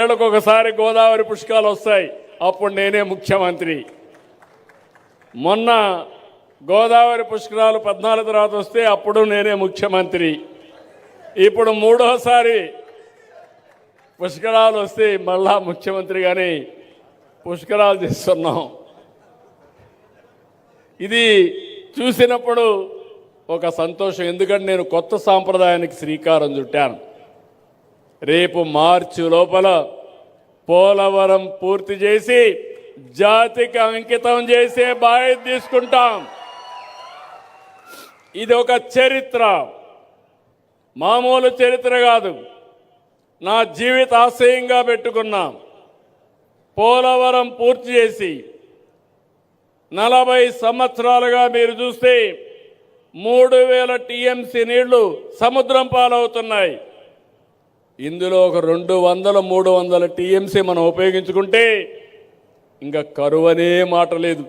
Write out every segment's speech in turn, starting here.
ఏళ్ళకు ఒకసారి గోదావరి పుష్కరాలు వస్తాయి, అప్పుడు నేనే ముఖ్యమంత్రి. మొన్న గోదావరి పుష్కరాలు 14 తర్వాత వస్తే అప్పుడు నేనే ముఖ్యమంత్రి. ఇప్పుడు మూడోసారి పుష్కరాలు వస్తే మళ్ళా ముఖ్యమంత్రిగానే పుష్కరాలు చేస్తున్నాం. ఇది చూసినప్పుడు ఒక సంతోషం, ఎందుకంటే నేను కొత్త సాంప్రదాయానికి శ్రీకారం చుట్టాను. రేపు మార్చి లోపల పోలవరం పూర్తి చేసి జాతికి అంకితం చేసే బాధ్యత తీసుకుంటాం. ఇది ఒక చరిత్ర, మామూలు చరిత్ర కాదు. నా జీవిత ఆశయంగా పెట్టుకున్నాం. పోలవరం పూర్తి చేసి 40 సంవత్సరాలుగా మీరు చూస్తే 3000 టీఎంసీ నీళ్లు సముద్రం పాలవుతున్నాయి. ఇందులో ఒక 200-300 టీఎంసీ మనం ఉపయోగించుకుంటే ఇంకా కరువనే మాట లేదు.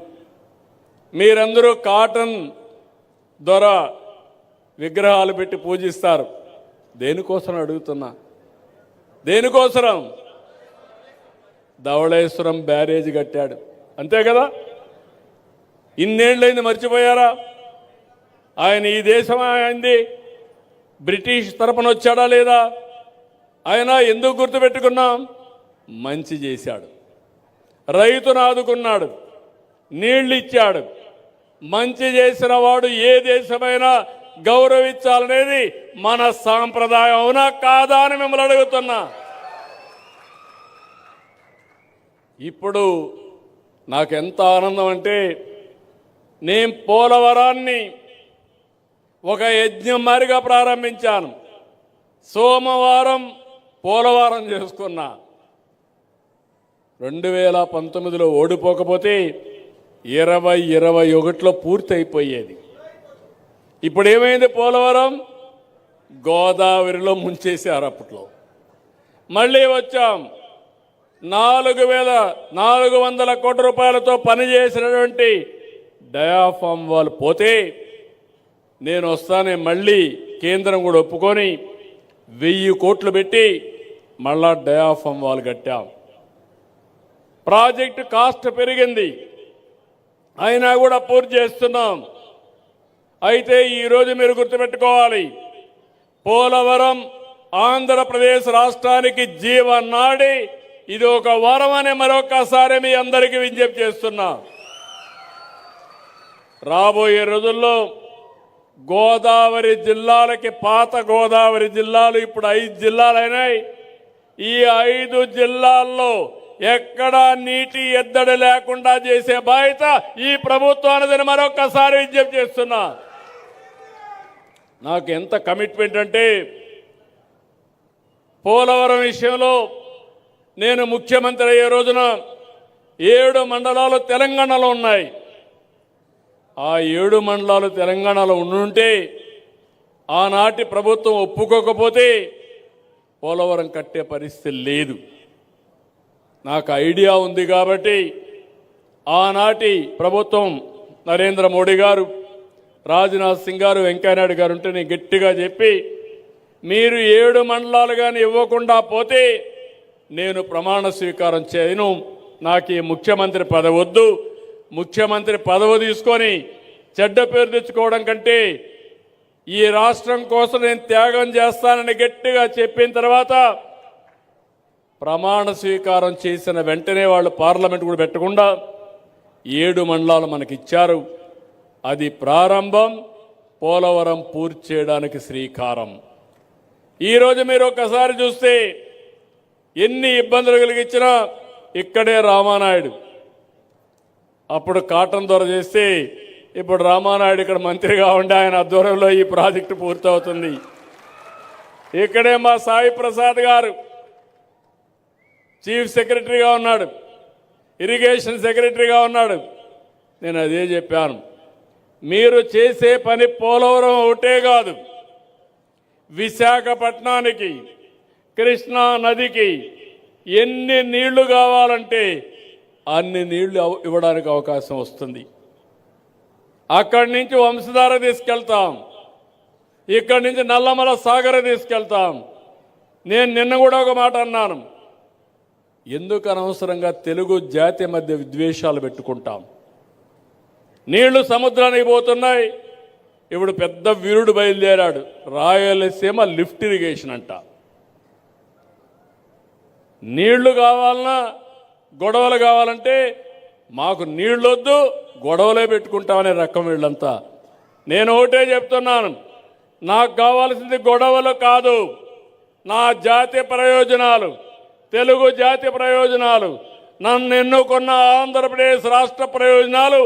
మీరందరూ కాటన్ దొర విగ్రహాలు పెట్టి పూజిస్తారు. దేనికోసం అడుగుతున్నా? దేనికోసం? ధవళేశ్వరం బ్యారేజ్ కట్టాడు, అంతే కదా? ఇన్నేళ్ళైంది, మర్చిపోయారా? ఆయన ఈ దేశం అయింది బ్రిటిష్ తరపున వచ్చాడా లేదా? ఆయన ఎందుకు గుర్తుపెట్టుకున్నాం? మంచి చేశాడు, రైతును ఆదుకున్నాడు, నీళ్లు ఇచ్చాడు. మంచి చేసిన వాడు ఏ దేశమైనా గౌరవించాలనేది మన సాంప్రదాయం. అవునా కాదా అని మిమ్మల్ని అడుగుతున్నా. ఇప్పుడు నాకు ఎంత ఆనందం అంటే, నేను పోలవరాన్ని ఒక యజ్ఞం మారిగా ప్రారంభించాను. సోమవారం పోలవరం చేసుకున్నా. 2019లో ఓడిపోకపోతే 2021లో పూర్తి అయిపోయేది. ఇప్పుడు ఏమైంది? పోలవరం గోదావరిలో ముంచేశారు. అప్పట్లో మళ్ళీ వచ్చాం. 4400 కోట్ల రూపాయలతో పనిచేసినటువంటి డయాఫామ్ వాళ్ళు పోతే నేను వస్తానే మళ్ళీ కేంద్రం కూడా ఒప్పుకొని 1000 కోట్లు పెట్టి మళ్ళా డయాఫామ్ వాళ్ళు కట్టాం. ప్రాజెక్టు కాస్ట్ పెరిగింది, అయినా కూడా పూర్తి చేస్తున్నాం. అయితే ఈరోజు మీరు గుర్తుపెట్టుకోవాలి, పోలవరం ఆంధ్రప్రదేశ్ రాష్ట్రానికి జీవనాడి. ఇది ఒక వరం అని మరొకసారి మీ అందరికీ విజ్ఞప్తి చేస్తున్నా. రాబోయే రోజుల్లో గోదావరి జిల్లాలకి, పాత గోదావరి జిల్లాలు ఇప్పుడు 5 జిల్లాలైనాయి. ఈ 5 జిల్లాల్లో ఎక్కడా నీటి ఎద్దడి లేకుండా చేసే బాధ్యత ఈ ప్రభుత్వానిదని మరొకసారి విజ్ఞప్తి చేస్తున్నా. నాకు ఎంత కమిట్మెంట్ అంటే, పోలవరం విషయంలో నేను ముఖ్యమంత్రి అయ్యే రోజున 7 మండలాలు తెలంగాణలో ఉన్నాయి. ఆ 7 మండలాలు తెలంగాణలో ఉండుంటే ఆనాటి ప్రభుత్వం ఒప్పుకోకపోతే పోలవరం కట్టే పరిస్థితి లేదు. నాకు ఐడియా ఉంది కాబట్టి ఆనాటి ప్రభుత్వం నరేంద్ర మోడీ గారు, రాజ్నాథ్ సింగ్ గారు, వెంకయ్యనాయుడు గారు ఉంటే నేను గట్టిగా చెప్పి, మీరు 7 మండలాలు కానీ ఇవ్వకుండా పోతే నేను ప్రమాణ స్వీకారం చేయను, నాకు ఈ ముఖ్యమంత్రి పదవి వద్దు, ముఖ్యమంత్రి పదవి తీసుకొని చెడ్డ పేరు తెచ్చుకోవడం కంటే ఈ రాష్ట్రం కోసం నేను త్యాగం చేస్తానని గట్టిగా చెప్పిన తర్వాత ప్రమాణ స్వీకారం చేసిన వెంటనే వాళ్ళు పార్లమెంట్ కూడా పెట్టకుండా 7 మండలాలు మనకిచ్చారు. అది ప్రారంభం. పోలవరం పూర్తి చేయడానికి శ్రీకారం. ఈరోజు మీరు ఒక్కసారి చూస్తే ఎన్ని ఇబ్బందులు కలిగించినా ఇక్కడే రామానాయుడు, అప్పుడు కాటన్ దొర చేస్తే ఇప్పుడు రామానాయుడు ఇక్కడ మంత్రిగా ఉండి ఆయన ఆధ్వర్యంలో ఈ ప్రాజెక్టు పూర్తవుతుంది. ఇక్కడే మా సాయి ప్రసాద్ గారు చీఫ్ సెక్రటరీగా ఉన్నాడు, ఇరిగేషన్ సెక్రటరీగా ఉన్నాడు. నేను అదే చెప్పాను, మీరు చేసే పని పోలవరం ఒకటే కాదు, విశాఖపట్నానికి, కృష్ణా నదికి ఎన్ని నీళ్లు కావాలంటే అన్ని నీళ్లు ఇవ్వడానికి అవకాశం వస్తుంది. అక్కడి నుంచి వంశధార తీసుకెళ్తాం, ఇక్కడి నుంచి నల్లమల సాగర్ తీసుకెళ్తాం. నేను నిన్న కూడా ఒక మాట అన్నాను, ఎందుకు అనవసరంగా తెలుగు జాతి మధ్య విద్వేషాలు పెట్టుకుంటాం? నీళ్లు సముద్రానికి పోతున్నాయి. ఇప్పుడు పెద్ద వీరుడు బయలుదేరాడు, రాయలసీమ లిఫ్ట్ ఇరిగేషన్ అంట. నీళ్లు కావాలన్నా గొడవలు కావాలంటే మాకు నీళ్ళొద్దు, గొడవలే పెట్టుకుంటామనే రకం వీళ్ళంతా. నేను ఒకటే చెప్తున్నాను, నాకు కావాల్సింది గొడవలు కాదు, నా జాతి ప్రయోజనాలు, తెలుగు జాతి ప్రయోజనాలు, నన్ను ఎన్నుకున్న ఆంధ్రప్రదేశ్ రాష్ట్ర ప్రయోజనాలు